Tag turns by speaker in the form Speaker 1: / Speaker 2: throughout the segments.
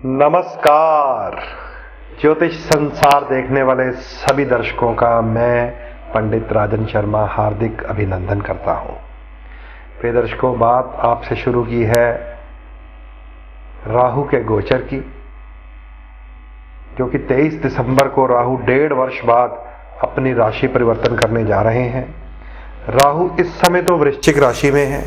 Speaker 1: नमस्कार। ज्योतिष संसार देखने वाले सभी दर्शकों का मैं पंडित राजन शर्मा हार्दिक अभिनंदन करता हूं। प्रिय दर्शकों, बात आपसे शुरू की है राहु के गोचर की, जो कि 23 दिसंबर को राहु 1.5 वर्ष बाद अपनी राशि परिवर्तन करने जा रहे हैं। राहु इस समय तो वृश्चिक राशि में है।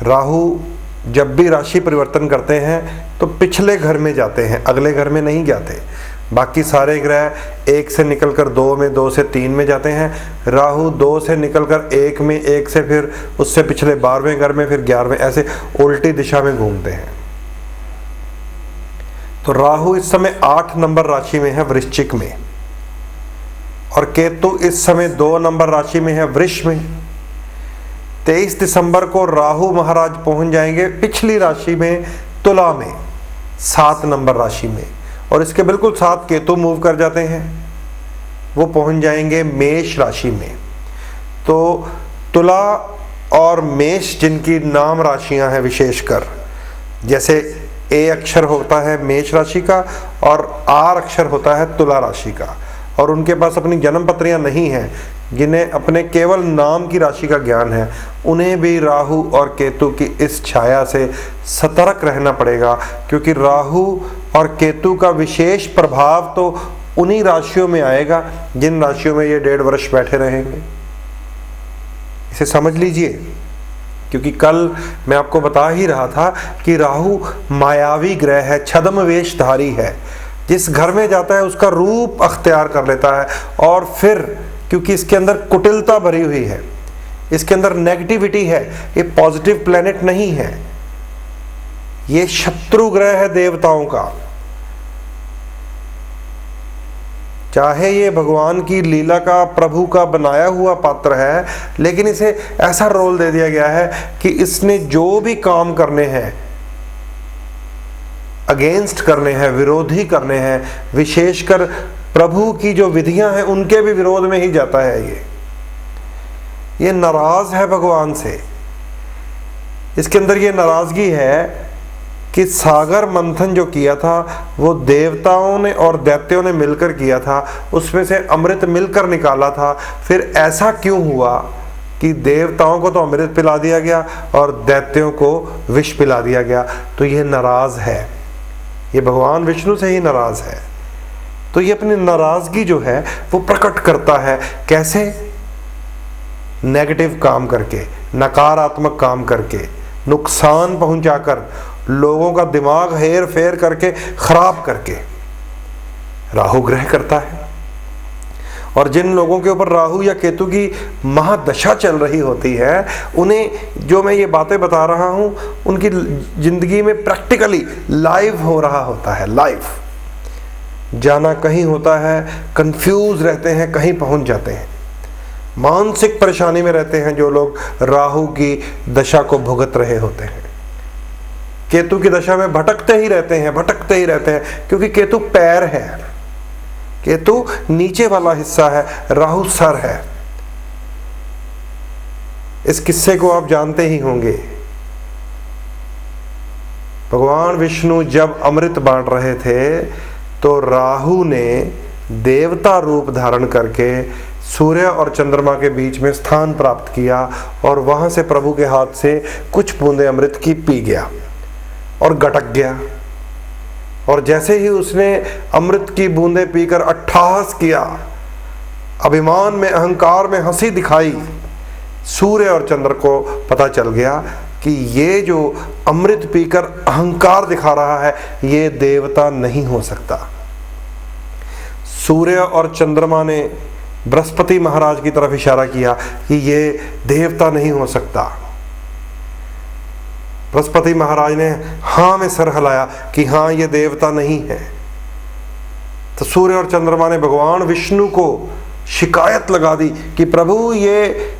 Speaker 1: राहु जब भी राशि परिवर्तन करते हैं तो पिछले घर में जाते हैं, अगले घर में नहीं जाते। बाकी सारे ग्रह 1 से निकलकर 2 में, 2 से 3 में जाते हैं। राहु 2 से निकलकर 1 में, 1 से फिर उससे पिछले 12वें घर में, फिर 11वें, ऐसे उल्टी दिशा में घूमते हैं। तो राहु इस समय 8 नंबर राशि में है, वृश्चिक में, और केतु इस समय 2 नंबर राशि में है, वृष में। 23 दिसंबर को राहु महाराज पहुंच जाएंगे पिछली राशि में, तुला में, 7 नंबर राशि में, और इसके बिल्कुल साथ केतु मूव कर जाते हैं, वो पहुंच जाएंगे मेष राशि में। तो तुला और मेष जिनकी नाम राशियां हैं, विशेषकर जैसे ए अक्षर होता है मेष राशि का और आर अक्षर होता है तुला राशि का, और उनके पास अपनी जन्म पत्रियां नहीं हैं, जिन्हें अपने केवल नाम की राशि का ज्ञान है, उन्हें भी राहु और केतु की इस छाया से सतर्क रहना पड़ेगा, क्योंकि राहु और केतु का विशेष प्रभाव तो उन्हीं राशियों में आएगा जिन राशियों में ये 1.5 वर्ष बैठे रहेंगे। इसे समझ लीजिए, क्योंकि कल मैं आपको बता ही रहा था कि राहु मायावी ग्रह है, छद्म वेशधारी है। जिस घर में जाता है उसका रूप अख्तियार कर लेता है, और फिर क्योंकि इसके अंदर कुटिलता भरी हुई है, इसके अंदर नेगेटिविटी है, ये पॉजिटिव प्लेनेट नहीं है, ये शत्रु ग्रह है देवताओं का। चाहे ये भगवान की लीला का, प्रभु का बनाया हुआ पात्र है, लेकिन इसे ऐसा रोल दे दिया गया है कि इसने जो भी काम करने हैं, अगेंस्ट करने हैं, विरोधी करने हैं, विशेषकर प्रभु की जो विधियां हैं उनके भी विरोध में ही जाता है। ये नाराज है भगवान से। इसके अंदर ये नाराजगी है कि सागर मंथन जो किया था वो देवताओं ने और दैत्यों ने मिलकर किया था, उसमें से अमृत मिलकर निकाला था। फिर ऐसा क्यों हुआ कि देवताओं को तो अमृत पिला दिया गया और दैत्यों को विष पिला दिया गया? तो ये नाराज है, ये भगवान विष्णु से ही नाराज है। तो ये अपनी नाराजगी जो है वो प्रकट करता है। कैसे? नेगेटिव काम करके, नकारात्मक काम करके, नुकसान पहुंचाकर, लोगों का दिमाग हेर फेर करके, खराब करके राहु ग्रह करता है। और जिन लोगों के ऊपर राहु या केतु की महादशा चल रही होती है, उन्हें जो मैं ये बातें बता रहा हूं, उनकी जिंदगी में प्रैक्टिकली लाइव हो रहा होता है। लाइव जाना कहीं होता है, कंफ्यूज रहते हैं, कहीं पहुंच जाते हैं, मानसिक परेशानी में रहते हैं जो लोग राहु की दशा को भुगत रहे होते हैं। केतु की दशा में भटकते ही रहते हैं, भटकते ही रहते हैं, क्योंकि केतु पैर है, केतु नीचे वाला हिस्सा है, राहु सर है। इस किस्से को आप जानते ही होंगे। भगवान विष्णु जब अमृत बांट रहे थे तो राहु ने देवता रूप धारण करके सूर्य और चंद्रमा के बीच में स्थान प्राप्त किया, और वहां से प्रभु के हाथ से कुछ बूंदे अमृत की पी गया और गटक गया। और जैसे ही उसने अमृत की बूंदें पीकर अट्टहास किया, अभिमान में, अहंकार में हंसी दिखाई, सूर्य और चंद्र को पता चल गया कि ये जो अमृत पीकर अहंकार दिखा रहा है, ये देवता नहीं हो सकता। सूर्य और चंद्रमा ने बृहस्पति महाराज की तरफ इशारा किया कि ये देवता नहीं हो सकता। बृहस्पति महाराज ने हाँ में सर हिलाया कि हाँ, ये देवता नहीं है। तो सूर्य और चंद्रमा ने भगवान विष्णु को शिकायत लगा दी कि प्रभु, ये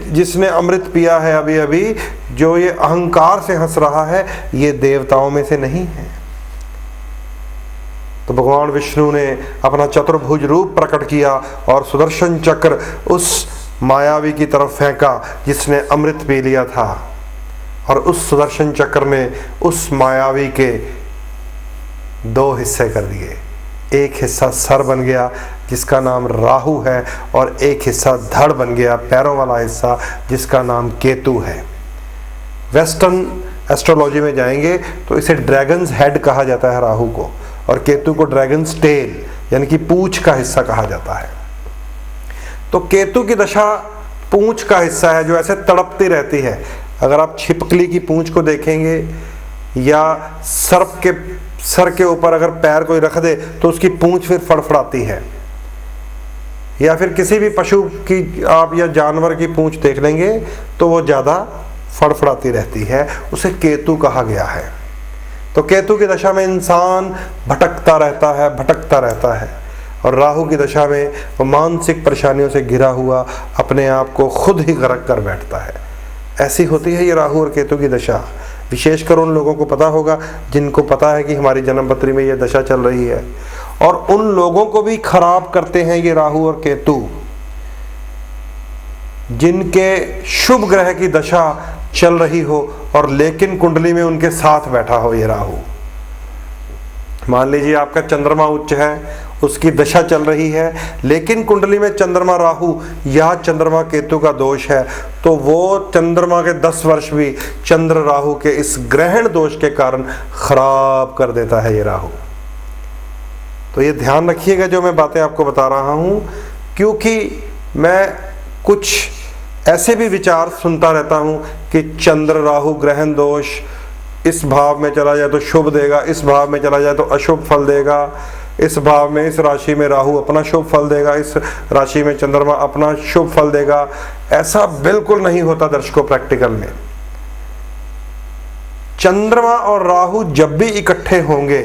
Speaker 1: जिसने अमृत पिया है अभी अभी, जो ये अहंकार से हंस रहा है, ये देवताओं में से नहीं है। तो भगवान विष्णु ने अपना चतुर्भुज रूप प्रकट किया और सुदर्शन चक्र उस मायावी की तरफ फेंका जिसने अमृत पी लिया था, और उस सुदर्शन चक्र ने उस मायावी के दो हिस्से कर दिए। एक हिस्सा सर बन गया जिसका नाम राहु है, और एक हिस्सा धड़ बन गया, पैरों वाला हिस्सा, जिसका नाम केतु है। वेस्टर्न एस्ट्रोलॉजी में जाएंगे तो इसे ड्रैगन्स हेड कहा जाता है राहु को, और केतु को ड्रैगन्स टेल यानी कि पूंछ का हिस्सा कहा जाता है। तो केतु की दशा पूंछ का हिस्सा है जो ऐसे तड़पती रहती है। अगर आप छिपकली की पूंछ को देखेंगे या सर्प के सर के ऊपर अगर पैर कोई रख दे तो उसकी पूंछ फिर फड़फड़ाती है, या फिर किसी भी पशु की आप या जानवर की पूंछ देख लेंगे तो वो ज़्यादा फड़फड़ाती रहती है, उसे केतु कहा गया है। तो केतु की दशा में इंसान भटकता रहता है, और राहु की दशा में वो मानसिक परेशानियों से घिरा हुआ अपने आप को खुद ही गरक कर बैठता है। ऐसी होती है ये राहु और केतु की दशा। विशेषकर उन लोगों को पता होगा जिनको पता है कि हमारी जन्मपत्री में ये दशा चल रही है, और उन लोगों को भी खराब करते हैं ये राहु और केतु जिनके शुभ ग्रह की दशा चल रही हो और लेकिन कुंडली में उनके साथ बैठा हो ये राहु। मान लीजिए आपका चंद्रमा उच्च है, उसकी दशा चल रही है, लेकिन कुंडली में चंद्रमा राहु या चंद्रमा केतु का दोष है, तो वो चंद्रमा के 10 वर्ष भी चंद्र राहु के इस ग्रहण दोष के कारण खराब कर देता है ये राहु। तो ये ध्यान रखिएगा जो मैं बातें आपको बता रहा हूं, क्योंकि मैं कुछ ऐसे भी विचार सुनता रहता हूं कि चंद्र राहु ग्रहण दोष इस भाव में चला जाए तो शुभ देगा, इस भाव में चला जाए तो अशुभ फल देगा, इस भाव में इस राशि में राहु अपना शुभ फल देगा, इस राशि में चंद्रमा अपना शुभ फल देगा। ऐसा बिल्कुल नहीं होता दर्शकों। प्रैक्टिकल में चंद्रमा और राहु जब भी इकट्ठे होंगे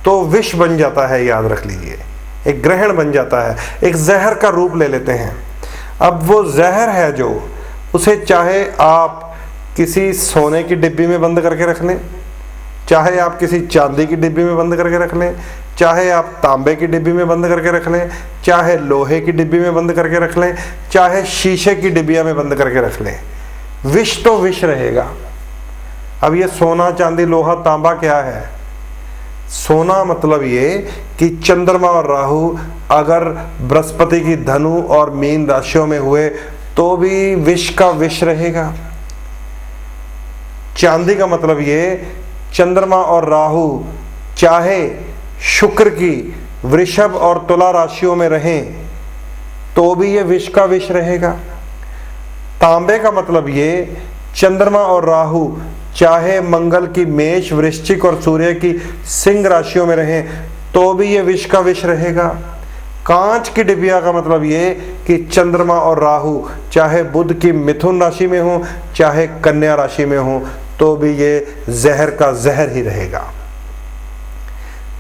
Speaker 1: तो विष बन जाता है, याद रख लीजिए, एक ग्रहण बन जाता है, एक जहर का रूप ले लेते हैं। अब वो जहर है जो, उसे चाहे आप किसी सोने की डिब्बी में बंद करके रख लें, चाहे आप किसी चांदी की डिब्बी में बंद करके रख लें, चाहे आप तांबे की डिब्बी में बंद करके रख लें, चाहे लोहे की डिब्बी में बंद करके रख लें, चाहे शीशे की डिब्बिया में बंद करके रख लें, विष तो विष रहेगा। अब ये सोना चांदी लोहा तांबा क्या है? सोना मतलब ये कि चंद्रमा और राहु अगर बृहस्पति की धनु और मीन राशियों में हुए तो भी विष का विष रहेगा। चांदी का मतलब ये चंद्रमा और राहु चाहे शुक्र की वृषभ और तुला राशियों में रहें तो भी ये विष का विष रहेगा। तांबे का मतलब ये चंद्रमा और राहु चाहे मंगल की मेष वृश्चिक और सूर्य की सिंह राशियों में रहें तो भी ये विष का विष रहेगा। कांच की डिबिया का मतलब ये कि चंद्रमा और राहु चाहे बुध की मिथुन राशि में हो चाहे कन्या राशि में हो तो भी ये जहर का जहर ही रहेगा।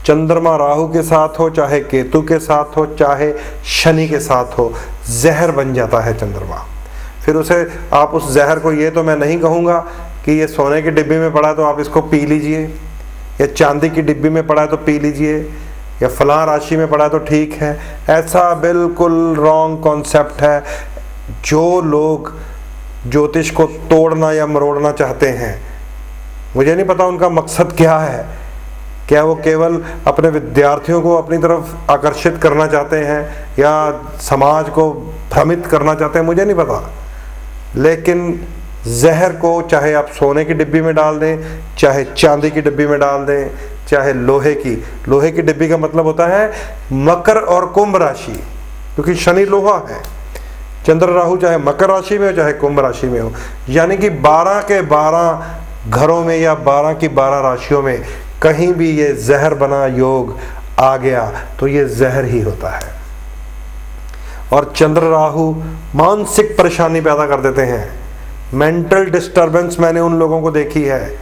Speaker 1: चंद्रमा राहु के साथ हो चाहे केतु के साथ हो चाहे शनि के साथ हो, जहर बन जाता है चंद्रमा। फिर उसे आप उस जहर को, ये तो मैं नहीं कहूँगा कि ये सोने की डिब्बी में पड़ा है तो आप इसको पी लीजिए, या चांदी की डिब्बी में पड़ा है तो पी लीजिए, या फलां राशि में पड़ा है तो ठीक है। ऐसा बिल्कुल रॉन्ग कॉन्सेप्ट है। जो लोग ज्योतिष को तोड़ना या मरोड़ना चाहते हैं, मुझे नहीं पता उनका मकसद क्या है। क्या वो केवल अपने विद्यार्थियों को अपनी तरफ आकर्षित करना चाहते हैं या समाज को भ्रमित करना चाहते हैं, मुझे नहीं पता। लेकिन जहर को चाहे आप सोने की डिब्बी में डाल दें, चाहे चांदी की डिब्बी में डाल दें, चाहे लोहे की डिब्बी का मतलब होता है मकर और कुंभ राशि, क्योंकि शनि लोहा है। चंद्र राहु चाहे मकर राशि में हो चाहे कुंभ राशि में हो, यानी कि 12 के 12 घरों में या 12 की 12 राशियों में कहीं भी ये जहर बना योग आ गया तो ये जहर ही होता है। और चंद्र राहु मानसिक परेशानी पैदा कर देते हैं। मेंटल डिस्टर्बेंस मैंने उन लोगों को देखी है,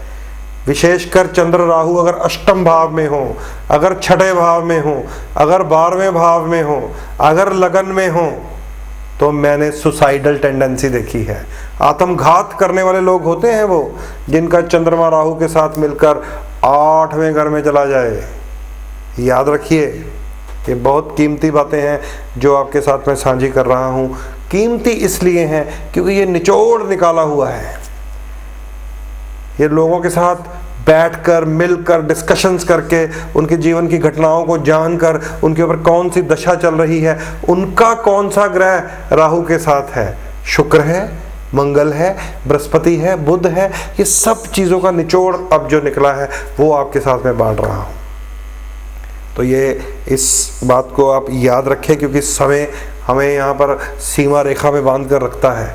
Speaker 1: विशेषकर चंद्र राहु अगर अष्टम भाव में हो, अगर छठे भाव में हो, अगर 12वें भाव में हो, अगर लगन में हो, तो मैंने सुसाइडल टेंडेंसी देखी है। आत्मघात करने वाले लोग होते हैं वो, जिनका चंद्रमा राहु के साथ मिलकर 8वें घर में चला जाए। याद रखिए, ये बहुत कीमती बातें हैं जो आपके साथ मैं साझी कर रहा हूँ। कीमती इसलिए हैं क्योंकि ये निचोड़ निकाला हुआ है। ये लोगों के साथ बैठकर मिलकर डिस्कशंस करके उनके जीवन की घटनाओं को जानकर उनके ऊपर कौन सी दशा चल रही है, उनका कौन सा ग्रह राहु के साथ है, शुक्र है, मंगल है, बृहस्पति है, बुध है, ये सब चीज़ों का निचोड़ अब जो निकला है वो आपके साथ में बांट रहा हूँ। तो ये इस बात को आप याद रखें, क्योंकि समय हमें यहाँ पर सीमा रेखा में बांध कर रखता है,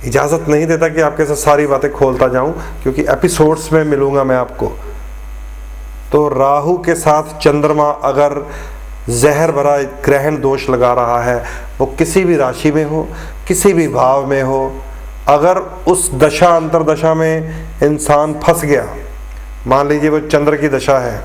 Speaker 1: इजाज़त नहीं देता कि आपके साथ सारी बातें खोलता जाऊं, क्योंकि एपिसोड्स में मिलूंगा मैं आपको। तो राहु के साथ चंद्रमा अगर जहर भरा ग्रहण दोष लगा रहा है, वो किसी भी राशि में हो, किसी भी भाव में हो, अगर उस दशा अंतरदशा में इंसान फंस गया, मान लीजिए वो चंद्र की दशा है,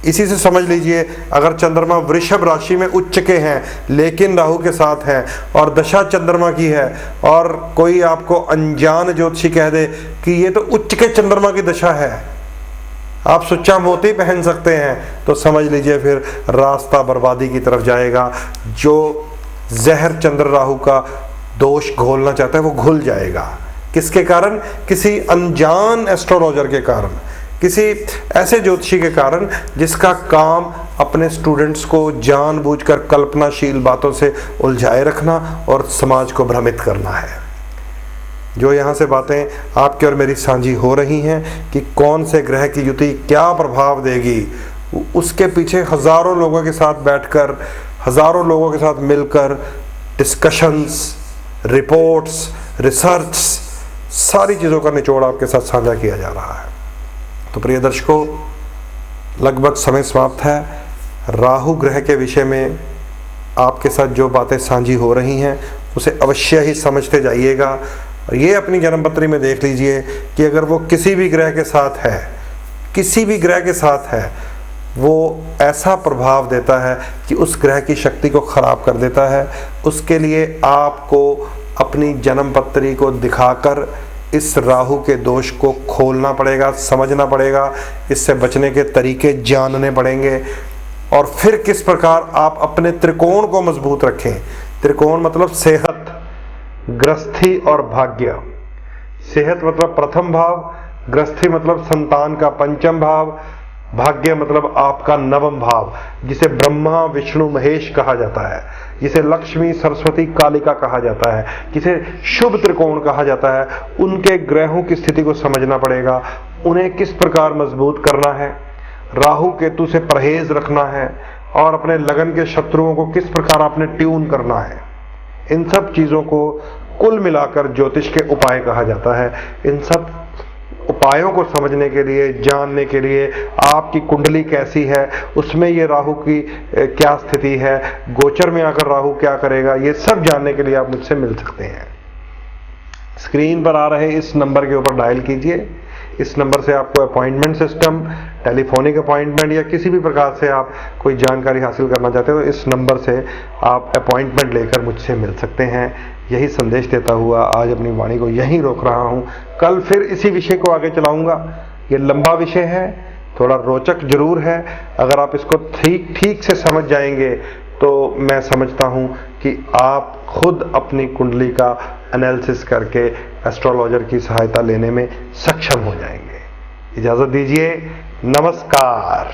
Speaker 1: इसी से समझ लीजिए अगर चंद्रमा वृषभ राशि में उच्च के हैं लेकिन राहु के साथ हैं और दशा चंद्रमा की है, और कोई आपको अनजान ज्योतिषी कह दे कि ये तो उच्च के चंद्रमा की दशा है, आप सुच्चा मोती पहन सकते हैं, तो समझ लीजिए फिर रास्ता बर्बादी की तरफ जाएगा। जो जहर चंद्र राहु का दोष घोलना चाहता है वो घुल जाएगा। किसके कारण? किसी अनजान एस्ट्रोलॉजर के कारण, किसी ऐसे ज्योतिषी के कारण जिसका काम अपने स्टूडेंट्स को जानबूझकर कल्पनाशील बातों से उलझाए रखना और समाज को भ्रमित करना है। जो यहाँ से बातें आपकी और मेरी साझी हो रही हैं कि कौन से ग्रह की युति क्या प्रभाव देगी, उसके पीछे हज़ारों लोगों के साथ बैठकर, हज़ारों लोगों के साथ मिलकर डिस्कशंस, रिपोर्ट्स, रिसर्च, सारी चीज़ों का निचोड़ आपके साथ साझा किया जा रहा है। तो प्रिय दर्शकों, लगभग समय समाप्त है। राहु ग्रह के विषय में आपके साथ जो बातें साझी हो रही हैं उसे अवश्य ही समझते जाइएगा। और ये अपनी जन्मपत्री में देख लीजिए कि अगर वो किसी भी ग्रह के साथ है, किसी भी ग्रह के साथ है, वो ऐसा प्रभाव देता है कि उस ग्रह की शक्ति को ख़राब कर देता है। उसके लिए आपको अपनी जन्मपत्री को दिखाकर इस राहु के दोष को खोलना पड़ेगा, समझना पड़ेगा, इससे बचने के तरीके जानने पड़ेंगे, और फिर किस प्रकार आप अपने त्रिकोण को मजबूत रखें। त्रिकोण मतलब सेहत, गृहस्थी और भाग्य। सेहत मतलब प्रथम भाव, गृहस्थी मतलब संतान का पंचम भाव, भाग्य मतलब आपका नवम भाव, जिसे ब्रह्मा विष्णु महेश कहा जाता है, जिसे लक्ष्मी सरस्वती कालिका कहा जाता है, जिसे शुभ त्रिकोण कहा जाता है। उनके ग्रहों की स्थिति को समझना पड़ेगा, उन्हें किस प्रकार मजबूत करना है, राहु केतु से परहेज रखना है, और अपने लगन के शत्रुओं को किस प्रकार आपने ट्यून करना है। इन सब चीज़ों को कुल मिलाकर ज्योतिष के उपाय कहा जाता है। इन सब उपायों को समझने के लिए, जानने के लिए, आपकी कुंडली कैसी है, उसमें ये राहु की क्या स्थिति है, गोचर में आकर राहु क्या करेगा, ये सब जानने के लिए आप मुझसे मिल सकते हैं। स्क्रीन पर आ रहे इस नंबर के ऊपर डायल कीजिए। इस नंबर से आपको अपॉइंटमेंट सिस्टम, टेलीफोनिक अपॉइंटमेंट या किसी भी प्रकार से आप कोई जानकारी हासिल करना चाहते हो तो इस नंबर से आप अपॉइंटमेंट लेकर मुझसे मिल सकते हैं। यही संदेश देता हुआ आज अपनी वाणी को यहीं रोक रहा हूँ। कल फिर इसी विषय को आगे चलाऊंगा। ये लंबा विषय है, थोड़ा रोचक जरूर है। अगर आप इसको ठीक से समझ जाएंगे तो मैं समझता हूँ कि आप खुद अपनी कुंडली का एनालिसिस करके एस्ट्रोलॉजर की सहायता लेने में सक्षम हो जाएंगे। इजाज़त दीजिए, नमस्कार।